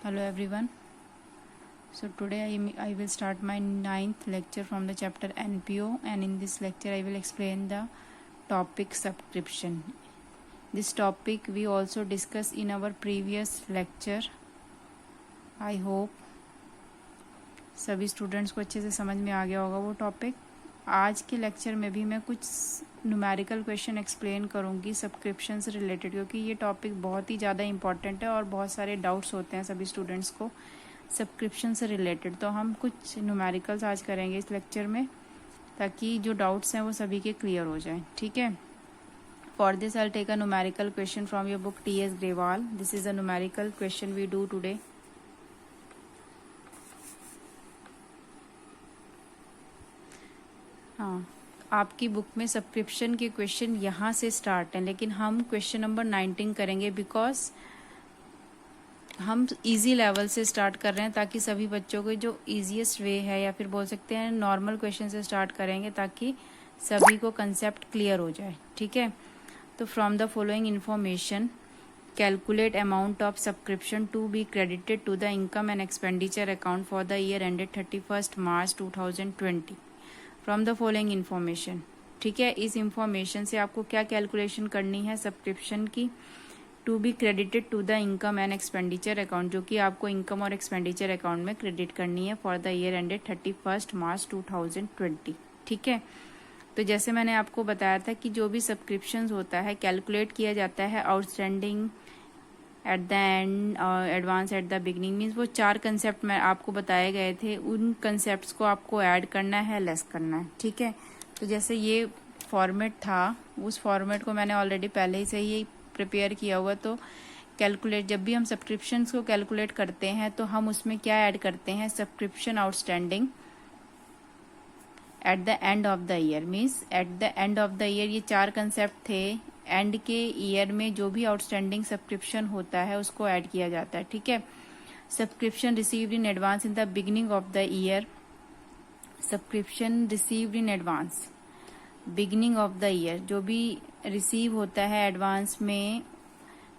Hello everyone. So today I will start my 9th lecture from the chapter NPO, and in this lecture I will explain the topic subscription. This topic we also discussed in our previous lecture. I hope सभी students को अच्छे से समझ में आ गया होगा वो topic. आज के लेक्चर में भी मैं कुछ न्यूमेरिकल क्वेश्चन एक्सप्लेन करूँगी सब्सक्रिप्शन से रिलेटेड, क्योंकि ये टॉपिक बहुत ही ज़्यादा इंपॉर्टेंट है और बहुत सारे डाउट्स होते हैं सभी स्टूडेंट्स को सब्सक्रिप्शन से रिलेटेड. तो हम कुछ न्यूमेरिकल्स आज करेंगे इस लेक्चर में, ताकि जो डाउट्स हैं वो सभी के क्लियर हो जाएं. ठीक है. For this I take a numerical question from your book T.S. Grewal. This is a numerical question we do today. हाँ, आपकी बुक में सब्सक्रिप्शन के क्वेश्चन यहाँ से स्टार्ट हैं, लेकिन हम क्वेश्चन नंबर 19 करेंगे बिकॉज हम इजी लेवल से स्टार्ट कर रहे हैं, ताकि सभी बच्चों को जो इजीएस्ट वे है, या फिर बोल सकते हैं नॉर्मल क्वेश्चन से स्टार्ट करेंगे ताकि सभी को कंसेप्ट क्लियर हो जाए. ठीक है. तो from the following information calculate amount of subscription to be credited to the income and expenditure account for the year ended 31 March 2020 from the following information. ठीक है. इस इंफॉर्मेशन से आपको क्या कैलकुलेशन करनी है सब्सक्रिप्शन की. To be credited to the income and expenditure account, जो कि आपको इनकम और एक्सपेंडिचर अकाउंट में क्रेडिट करनी है for the year ended 31 March 2020. ठीक है. तो जैसे मैंने आपको बताया था कि जो भी सब्सक्रिप्शन होता है कैलकुलेट किया जाता है आउटस्टैंडिंग एट द एंड और advance at the beginning. Means वो 4 कंसेप्ट में आपको बताए गए थे, उन कंसेप्ट्स को आपको ऐड करना है, लेस करना है. ठीक है. तो जैसे ये फॉर्मेट था, उस फॉर्मेट को मैंने ऑलरेडी पहले ही से ही प्रिपेयर किया हुआ. तो कैलकुलेट, जब भी हम सब्सक्रिप्शंस को कैलकुलेट करते हैं तो हम उसमें क्या ऐड करते हैं, subscription outstanding at the end of the year. Means at the end of the year, ये 4 कंसेप्ट थे. एंड के ईयर में जो भी आउटस्टैंडिंग सब्सक्रिप्शन होता है उसको ऐड किया जाता है. ठीक है. Subscription received in advance in the beginning of the year. Subscription received in advance beginning of the year, जो भी रिसीव होता है एडवांस में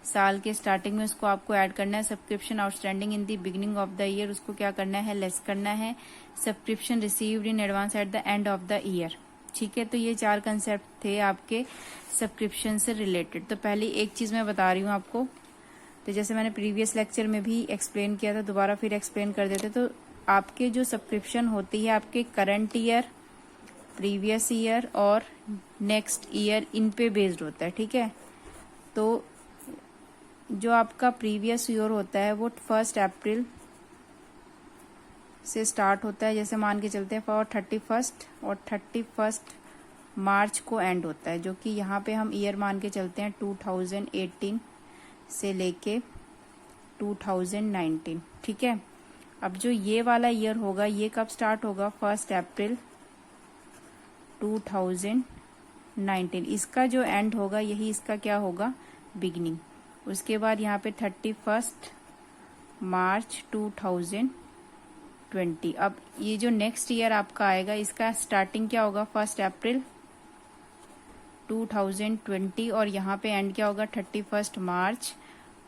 साल के स्टार्टिंग में, उसको आपको ऐड करना है. Subscription outstanding in the beginning of the year, उसको क्या करना है, लेस करना है. Subscription received in advance at the end of the year. ठीक है. तो ये 4 कंसेप्ट थे आपके सब्सक्रिप्शन से रिलेटेड. तो पहली एक चीज मैं बता रही हूँ आपको. तो जैसे मैंने प्रीवियस लेक्चर में भी एक्सप्लेन किया था, दोबारा फिर एक्सप्लेन कर देते. तो आपके जो सब्सक्रिप्शन होती है आपके करंट ईयर, प्रीवियस ईयर और नेक्स्ट ईयर, इन पे बेस्ड होता है. ठीक है. तो जो आपका प्रीवियस ईयर होता है वो 1 अप्रैल से स्टार्ट होता है, जैसे मान के चलते हैं फॉर 31 और 31 मार्च को एंड होता है, जो कि यहाँ पे हम ईयर मान के चलते हैं 2018 से लेके 2019. ठीक है. अब जो ये वाला ईयर होगा ये कब स्टार्ट होगा, 1 अप्रैल 2019. इसका जो एंड होगा यही इसका क्या होगा, बिगिनिंग. उसके बाद यहाँ पे 31 मार्च 2020. अब ये जो नेक्स्ट ईयर आपका आएगा इसका स्टार्टिंग क्या होगा, 1 अप्रैल 2020, और यहाँ पे एंड क्या होगा, 31 मार्च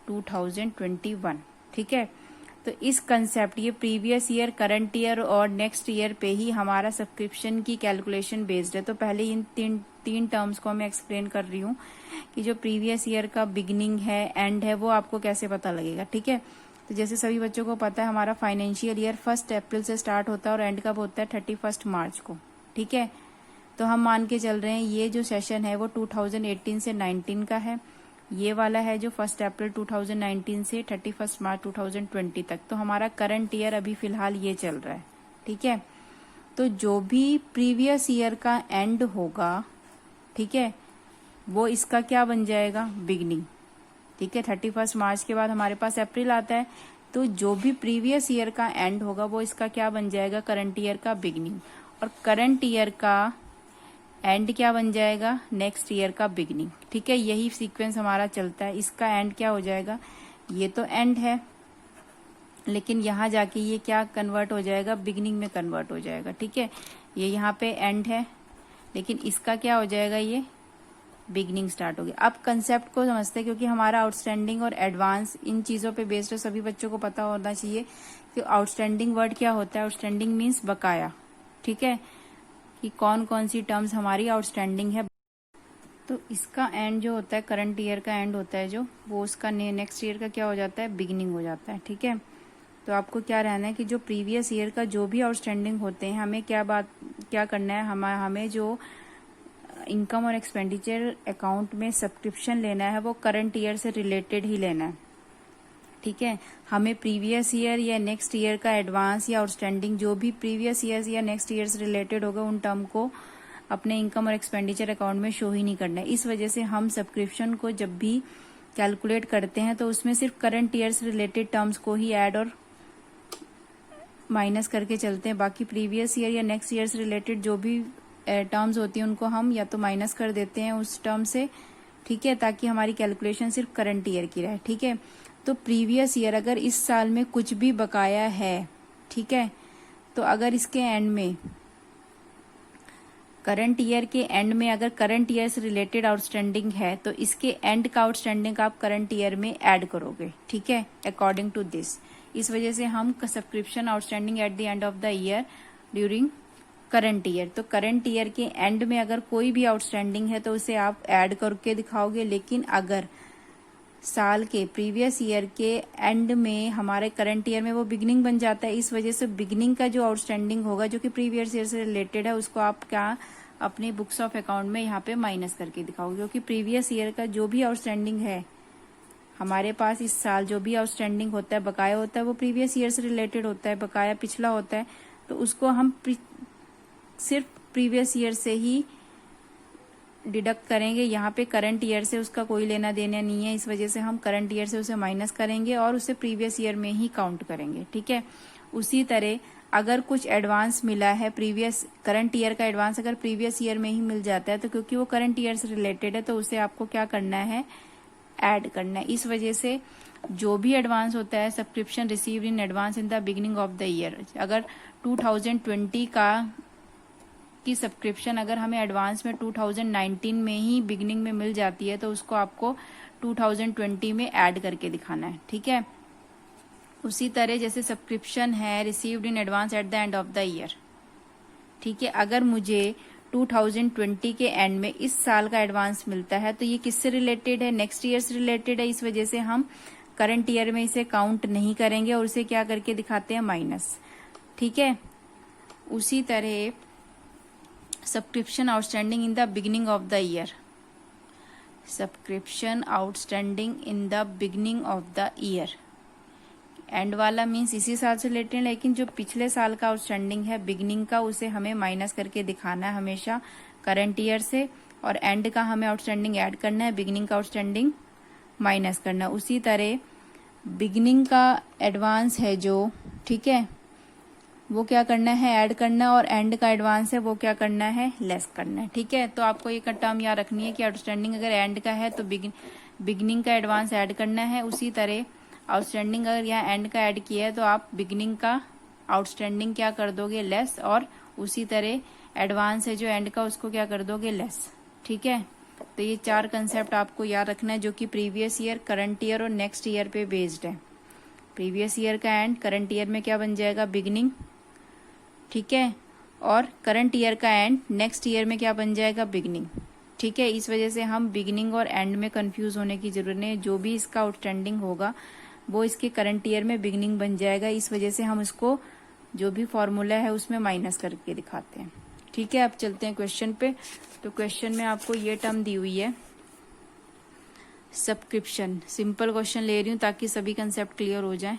2021. ठीक है. तो इस कंसेप्ट, ये प्रीवियस ईयर, करंट ईयर और नेक्स्ट ईयर पे ही हमारा सब्सक्रिप्शन की कैलकुलेशन बेस्ड है. तो पहले इन तीन टर्म्स को मैं एक्सप्लेन कर रही हूँ कि जो प्रीवियस ईयर का बिगिनिंग है, एंड है, वो आपको कैसे पता लगेगा. ठीक है. तो जैसे सभी बच्चों को पता है हमारा फाइनेंशियल ईयर 1 अप्रैल से स्टार्ट होता है और एंड कब होता है, 31 मार्च को. ठीक है. तो हम मान के चल रहे हैं ये जो सेशन है वो 2018 से 19 का है. ये वाला है जो 1 अप्रैल 2019 से 31 मार्च 2020 तक. तो हमारा करंट ईयर अभी फिलहाल ये चल रहा है. ठीक है. तो जो भी प्रीवियस ईयर का एंड होगा, ठीक है, वो इसका क्या बन जाएगा, बिगनिंग. ठीक है. 31 मार्च के बाद हमारे पास अप्रैल आता है, तो जो भी प्रीवियस ईयर का एंड होगा वो इसका क्या बन जाएगा, करंट ईयर का बिगनिंग. और करंट ईयर का एंड क्या बन जाएगा, नेक्स्ट ईयर का बिगनिंग. ठीक है. यही सीक्वेंस हमारा चलता है. इसका एंड क्या हो जाएगा, ये तो एंड है, लेकिन यहाँ जाके ये क्या कन्वर्ट हो जाएगा, बिगनिंग में कन्वर्ट हो जाएगा. ठीक है. ये यहाँ पे एंड है, लेकिन इसका क्या हो जाएगा, ये बिगनिंग स्टार्ट होगी। अब कंसेप्ट को समझते हैं, क्योंकि हमारा आउटस्टैंडिंग और एडवांस इन चीजों पे बेस्ड है, सभी बच्चों को पता होना चाहिए कि आउटस्टैंडिंग वर्ड क्या होता है। आउटस्टैंडिंग मीन्स बकाया, ठीक है, कि कौन कौन सी टर्म्स हमारी आउटस्टैंडिंग है। तो इसका एंड जो होता है, करंट ईयर का एंड होता है जो, वो उसका नेक्स्ट ईयर का क्या हो जाता है, बिगिनिंग हो जाता है, ठीक है। तो आपको क्या रहना है कि जो प्रीवियस ईयर का जो भी आउटस्टैंडिंग होते हैं, हमें क्या करना है, हमें जो इनकम और एक्सपेंडिचर अकाउंट में सब्सक्रिप्शन लेना है वो करंट ईयर से रिलेटेड ही लेना है, ठीक है। हमें प्रीवियस ईयर या नेक्स्ट ईयर का एडवांस या आउटस्टैंडिंग जो भी प्रीवियस ईयर या नेक्स्ट ईयर से रिलेटेड होगा, उन टर्म को अपने इनकम और एक्सपेंडिचर अकाउंट में शो ही नहीं करना है। इस वजह से हम सब्सक्रिप्शन को जब भी कैलकुलेट करते हैं तो उसमें सिर्फ करंट ईयर से रिलेटेड टर्म्स को ही ऐड और माइनस करके चलते हैं। बाकी प्रीवियस ईयर या नेक्स्ट ईयर से रिलेटेड जो भी टर्म्स होती हैं उनको हम या तो माइनस कर देते हैं उस टर्म से, ठीक है, ताकि हमारी कैलकुलेशन सिर्फ करंट ईयर की रहे, ठीक है। तो प्रीवियस ईयर अगर इस साल में कुछ भी बकाया है, ठीक है, तो अगर इसके एंड में करंट ईयर के एंड में अगर करंट ईयर से रिलेटेड आउटस्टैंडिंग है तो इसके एंड का आउटस्टैंडिंग आप करंट ईयर में ऐड करोगे, ठीक है, अकॉर्डिंग टू दिस। इस वजह से हम subscription outstanding at the end of the year during current year, तो करंट ईयर के एंड में अगर कोई भी आउटस्टैंडिंग है तो उसे आप ऐड करके दिखाओगे। लेकिन अगर साल के प्रीवियस ईयर के एंड में हमारे करंट ईयर में वो बिगनिंग बन जाता है, इस वजह से बिगनिंग का जो आउटस्टैंडिंग होगा जो कि प्रीवियस ईयर से रिलेटेड है उसको आप क्या अपने बुक्स ऑफ अकाउंट में यहाँ पे माइनस करके दिखाओगे। क्योंकि प्रीवियस ईयर का जो भी आउटस्टैंडिंग है हमारे पास इस साल, जो भी आउटस्टैंडिंग होता है, बकाया होता है, वो प्रीवियस ईयर से रिलेटेड होता है, बकाया पिछला होता है, तो उसको हम सिर्फ प्रीवियस ईयर से ही डिडक्ट करेंगे। यहाँ पे करंट ईयर से उसका कोई लेना देना नहीं है, इस वजह से हम करंट ईयर से उसे माइनस करेंगे और उसे प्रीवियस ईयर में ही काउंट करेंगे, ठीक है। उसी तरह अगर कुछ एडवांस मिला है, प्रीवियस करंट ईयर का एडवांस अगर प्रीवियस ईयर में ही मिल जाता है तो क्योंकि वो करंट ईयर से रिलेटेड है तो उसे आपको क्या करना है, ऐड करना है। इस वजह से जो भी एडवांस होता है, subscription received in advance in the beginning of the year, अगर 2020 की सब्सक्रिप्शन अगर हमें एडवांस में 2019 में ही बिगिनिंग में मिल जाती है तो उसको आपको 2020 में ऐड करके दिखाना है, ठीक है। उसी तरह जैसे सब्सक्रिप्शन है received in advance at the end of the year, ठीक है, अगर मुझे 2020 के एंड में इस साल का एडवांस मिलता है तो ये किससे रिलेटेड है, नेक्स्ट ईयर से रिलेटेड है, इस वजह से हम करंट ईयर में इसे काउंट नहीं करेंगे और उसे क्या करके दिखाते हैं, माइनस, ठीक है। उसी तरह subscription outstanding in the beginning of the year, subscription outstanding in the beginning of the year, and वाला मीन्स इसी साल से रिलेटेड है, लेकिन जो पिछले साल का आउटस्टैंडिंग है बिगिनिंग का उसे हमें माइनस करके दिखाना है हमेशा करंट ईयर से, और एंड का हमें आउटस्टैंडिंग ऐड करना है, बिगिनिंग का आउटस्टैंडिंग माइनस करना है। उसी तरह बिगिनिंग का एडवांस है जो, ठीक है, वो क्या करना है, ऐड करना है, और एंड का एडवांस है वो क्या करना है, लेस करना है, ठीक है। तो आपको ये टर्म याद रखनी है कि आउटस्टैंडिंग अगर एंड का है तो बिगिनिंग का एडवांस ऐड करना है। उसी तरह आउटस्टैंडिंग अगर यहाँ एंड का ऐड किया है तो आप बिगिनिंग का आउटस्टैंडिंग क्या कर दोगे, लेस, और उसी तरह एडवांस है जो एंड का उसको क्या कर दोगे, लेस, ठीक है। तो ये 4 कंसेप्ट आपको याद रखना है जो कि प्रीवियस ईयर, करंट ईयर और नेक्स्ट ईयर पे बेस्ड है। प्रीवियस ईयर का एंड करंट ईयर में क्या बन जाएगा, बिगिनिंग, ठीक है, और करंट ईयर का एंड नेक्स्ट ईयर में क्या बन जाएगा, बिगिनिंग, ठीक है। इस वजह से हम बिगिनिंग और एंड में कंफ्यूज होने की जरूरत नहीं है, जो भी इसका आउटस्टैंडिंग होगा वो इसके करंट ईयर में बिगिनिंग बन जाएगा, इस वजह से हम इसको जो भी फॉर्मूला है उसमें माइनस करके दिखाते हैं, ठीक है। अब चलते हैं क्वेश्चन पे। तो क्वेश्चन में आपको ये टर्म दी हुई है सब्सक्रिप्शन, सिंपल क्वेश्चन ले रही हूँ ताकि सभी कंसेप्ट क्लियर हो जाए,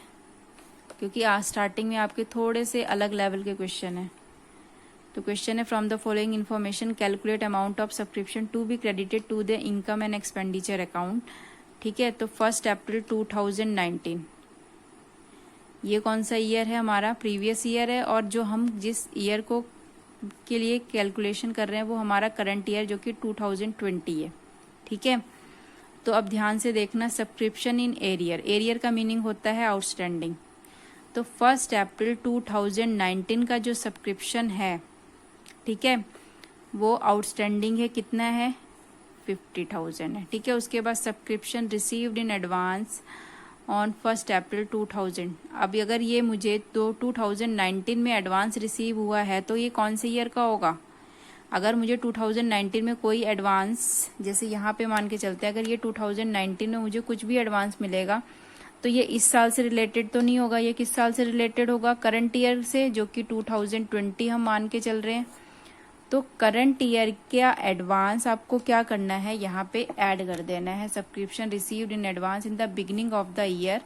क्योंकि आज स्टार्टिंग में आपके थोड़े से अलग लेवल के क्वेश्चन है। तो क्वेश्चन है, from the following information calculate amount of subscription to be credited to the income and expenditure account, ठीक है। तो 1 अप्रैल 2019, ये कौन सा ईयर है, हमारा प्रीवियस ईयर है, और जो हम जिस ईयर को के लिए कैलकुलेशन कर रहे हैं वो हमारा करंट ईयर जो कि 2020 है, ठीक है। तो अब ध्यान से देखना, सब्सक्रिप्शन इन एरियर, एरियर का मीनिंग होता है आउटस्टैंडिंग। तो 1 अप्रैल 2019 का जो सब्सक्रिप्शन है, ठीक है, वो आउटस्टैंडिंग है, कितना है, 50,000 है, ठीक है। उसके बाद subscription received in advance on 1 अप्रैल 2000। अब अगर ये मुझे तो 2019 में एडवांस रिसीव हुआ है तो ये कौन से ईयर का होगा? अगर मुझे 2019 में कोई एडवांस, जैसे यहाँ पे मान के चलते हैं, अगर ये 2019 में मुझे कुछ भी एडवांस मिलेगा तो ये इस साल से रिलेटेड तो नहीं होगा। ये किस साल से रिलेटेड होगा? करंट ईयर से, जो कि 2020 हम मान के चल रहे हैं। तो करंट ईयर का एडवांस आपको क्या करना है, यहाँ पे ऐड कर देना है। Subscription received in advance in the beginning of the year,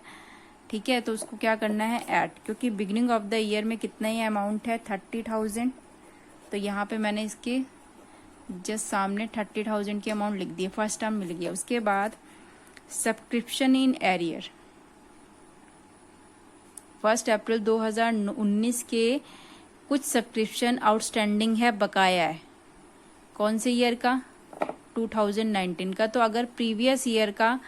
ठीक है। तो उसको क्या करना है, ऐड, क्योंकि बिगिनिंग ऑफ द ईयर में कितना ही अमाउंट है, 30,000। तो यहाँ पे मैंने इसके जस्ट सामने 30,000 की अमाउंट लिख दी, फर्स्ट टर्म मिल गया। उसके बाद सब्सक्रिप्शन इन एरियर, 1 अप्रैल 2019 के कुछ सब्सक्रिप्शन आउटस्टैंडिंग है, बकाया है। कौन से ईयर का? 2019 का। तो अगर प्रीवियस ईयर का,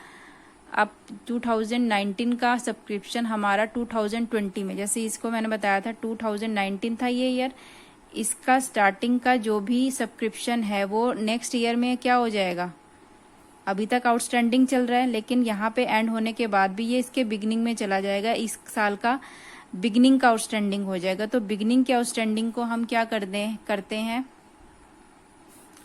अब 2019 का सब्सक्रिप्शन हमारा 2020 में, जैसे इसको मैंने बताया था 2019 था ये ईयर, इसका स्टार्टिंग का जो भी सब्सक्रिप्शन है वो नेक्स्ट ईयर में क्या हो जाएगा? अभी तक आउटस्टैंडिंग चल रहा है, लेकिन यहाँ पे एंड होने के बाद भी ये इसके बिगिनिंग में चला जाएगा। इस साल का बिगिनिंग का आउटस्टैंडिंग हो जाएगा। तो बिगिनिंग के आउटस्टैंडिंग को हम क्या करते हैं,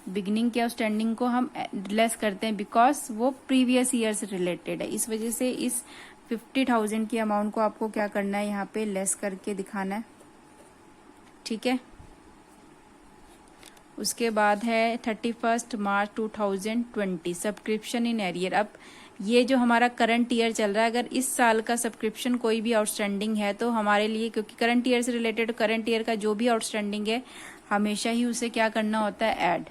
बिगिनिंग के आउटस्टैंडिंग को हम लेस करते हैं, बिकॉज वो प्रीवियस ईयर से रिलेटेड है। इस वजह से इस 50,000 की अमाउंट को आपको क्या करना है, यहाँ पे लेस करके दिखाना है, ठीक है। उसके बाद है 31 मार्च 2020 सब्सक्रिप्शन इन एरियर। अब ये जो हमारा करंट ईयर चल रहा है, अगर इस साल का सब्सक्रिप्शन कोई भी आउटस्टैंडिंग है तो हमारे लिए, क्योंकि करंट ईयर से रिलेटेड, करंट ईयर का जो भी आउटस्टैंडिंग है हमेशा ही उसे क्या करना होता है, ऐड।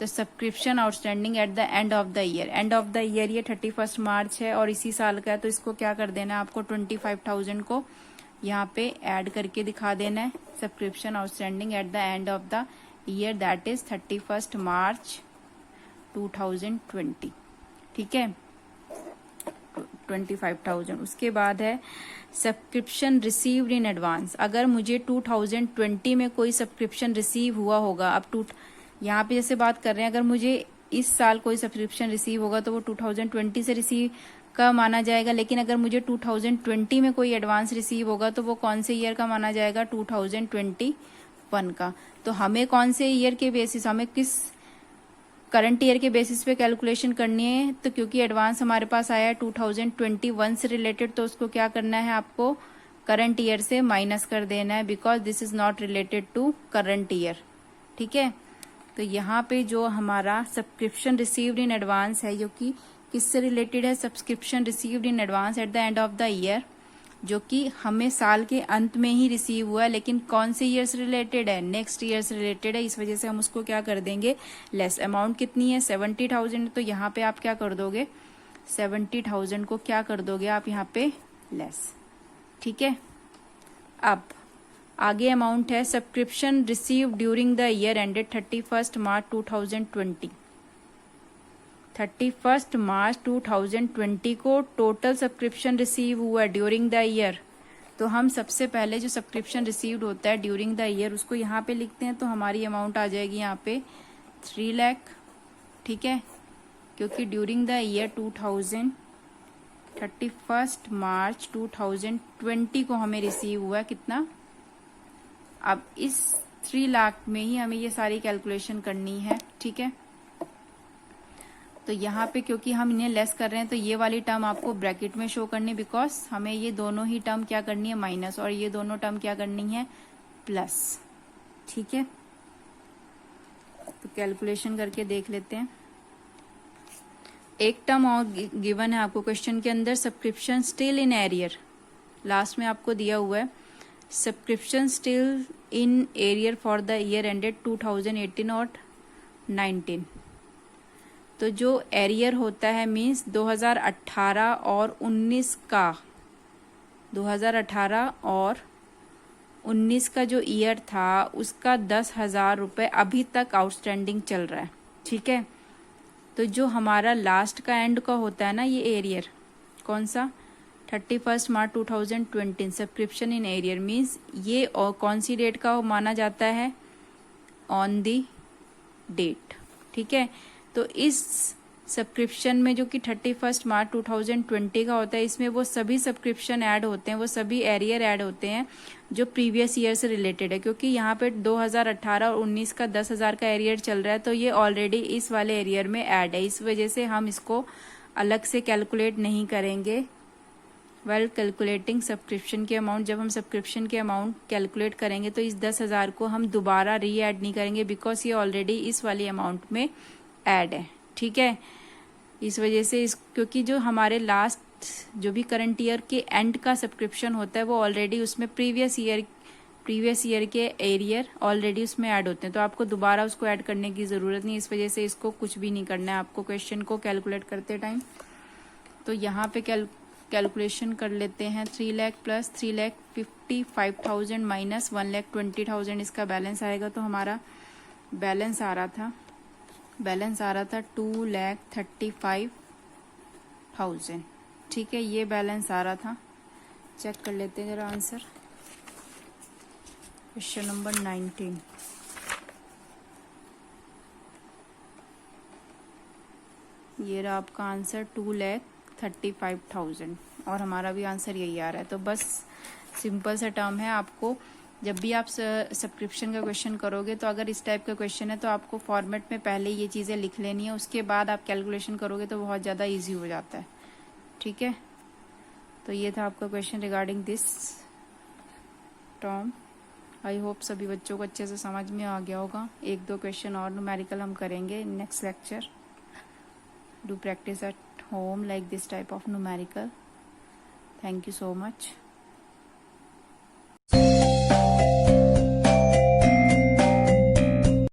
तो subscription outstanding at the end of the year, end of the year ये 31 मार्च है और इसी साल का है, तो इसको क्या कर देना है आपको, 25,000 को यहाँ पे ऐड करके दिखा देना है। Subscription outstanding at the end of the year, that is 31 March 2020, ठीक है, 25,000। उसके बाद है सब्सक्रिप्शन रिसीव्ड इन एडवांस। अगर मुझे 2020 में कोई सब्सक्रिप्शन रिसीव हुआ होगा, अब यहाँ पे जैसे बात कर रहे हैं, अगर मुझे इस साल कोई सब्सक्रिप्शन रिसीव होगा तो वो 2020 से रिसीव का माना जाएगा। लेकिन अगर मुझे 2020 में कोई एडवांस रिसीव होगा तो वो कौन से ईयर का माना जाएगा, 2021 का। तो हमें कौन से ईयर के बेसिस, हमें किस करंट ईयर के बेसिस पे कैलकुलेशन करनी है, तो क्योंकि एडवांस हमारे पास आया है 2021 से रिलेटेड, तो उसको क्या करना है आपको, करंट ईयर से माइनस कर देना है, because this is not related to current year, ठीक है। तो यहाँ पे जो हमारा सब्सक्रिप्शन रिसीव्ड इन एडवांस है, जो कि किससे रिलेटेड है, subscription received in advance at the end of the year, जो कि हमें साल के अंत में ही रिसीव हुआ है, लेकिन कौन से ईयर से रिलेटेड है, नेक्स्ट ईयर से रिलेटेड है। इस वजह से हम उसको क्या कर देंगे, लेस। अमाउंट कितनी है, 70,000, तो यहाँ पे आप क्या कर दोगे, 70,000 को क्या कर दोगे आप यहाँ पे लेस, ठीक है। अब आगे अमाउंट है subscription receive during the year ended 31 March 2020। 31 March 2020 को टोटल सब्सक्रिप्शन रिसीव हुआ है ड्यूरिंग द ईयर। तो हम सबसे पहले जो सब्सक्रिप्शन रिसीव्ड होता है ड्यूरिंग द ईयर उसको यहाँ पे लिखते हैं, तो हमारी अमाउंट आ जाएगी यहाँ पे 3 लाख, ठीक है, क्योंकि ड्यूरिंग द ईयर 31 मार्च 2020 को हमें रिसीव हुआ कितना। अब इस 3 लाख में ही हमें ये सारी कैलकुलेशन करनी है, ठीक है। तो यहाँ पे क्योंकि हम इन्हें लेस कर रहे हैं तो ये वाली टर्म आपको ब्रैकेट में शो करनी, बिकॉज हमें ये दोनों ही टर्म क्या करनी है, माइनस, और ये दोनों टर्म क्या करनी है, प्लस, ठीक है। तो कैलकुलेशन करके देख लेते हैं। एक टर्म और गिवन है आपको क्वेश्चन के अंदर, subscription still in arrear, last में आपको दिया हुआ है subscription still in arrear for the year ended 2018 और 19। तो जो एरियर होता है मीन्स 2018 और 19 का, 2018 और 19 का जो ईयर था उसका 10,000 रुपये अभी तक आउटस्टैंडिंग चल रहा है, ठीक है। तो जो हमारा लास्ट का एंड का होता है ना ये एरियर, कौन सा, 31 March 2020 subscription in arrear means ये और कौन सी डेट का माना जाता है, ऑन दी डेट, ठीक है। तो इस सब्सक्रिप्शन में जो कि 31 मार्च 2020 का होता है, इसमें वो सभी सब्सक्रिप्शन ऐड होते हैं, वो सभी एरियर ऐड होते हैं जो प्रीवियस ईयर से रिलेटेड है, क्योंकि यहाँ पे 2018 और 19 का 10,000 का एरियर चल रहा है, तो ये ऑलरेडी इस वाले एरियर में ऐड है, इस वजह से हम इसको अलग से कैलकुलेट नहीं करेंगे। वेल कैलकुलेटिंग सब्सक्रिप्शन की अमाउंट, जब हम सब्सक्रिप्शन की अमाउंट कैलकुलेट करेंगे तो इस 10,000 को हम दोबारा री ऐड नहीं करेंगे, बिकॉज ये ऑलरेडी इस वाली अमाउंट में ऐड है। ठीक है, इस वजह से क्योंकि जो हमारे लास्ट जो भी करंट ईयर के एंड का सब्सक्रिप्शन होता है वो ऑलरेडी उसमें प्रीवियस ईयर के एरियर ऑलरेडी उसमें ऐड होते हैं, तो आपको दोबारा उसको ऐड करने की ज़रूरत नहीं, इस वजह से इसको कुछ भी नहीं करना है आपको क्वेश्चन को कैलकुलेट करते टाइम। तो यहाँ पे कैलकुलेशन कर लेते हैं। 3 लाख प्लस 3,55,000 माइनस 1,20,000 इसका बैलेंस आएगा, तो हमारा बैलेंस आ रहा था 2,35,000। ठीक है, ये बैलेंस आ रहा था। चेक कर लेते हैं जरा आंसर। क्वेश्चन नंबर 19, ये रहा आपका आंसर 2,35,000 और हमारा भी आंसर यही आ रहा है। तो बस सिंपल सा टर्म है, आपको जब भी आप सब्सक्रिप्शन का क्वेश्चन करोगे तो अगर इस टाइप का क्वेश्चन है तो आपको फॉर्मेट में पहले ये चीज़ें लिख लेनी है, उसके बाद आप कैलकुलेशन करोगे तो बहुत ज़्यादा इजी हो जाता है। ठीक है, तो ये था आपका question regarding this term. I hope सभी बच्चों को अच्छे से समझ में आ गया होगा। 1-2 क्वेश्चन और न्यूमेरिकल हम करेंगे in next lecture. Do practice eight home like this type of numerical. Thank you so much.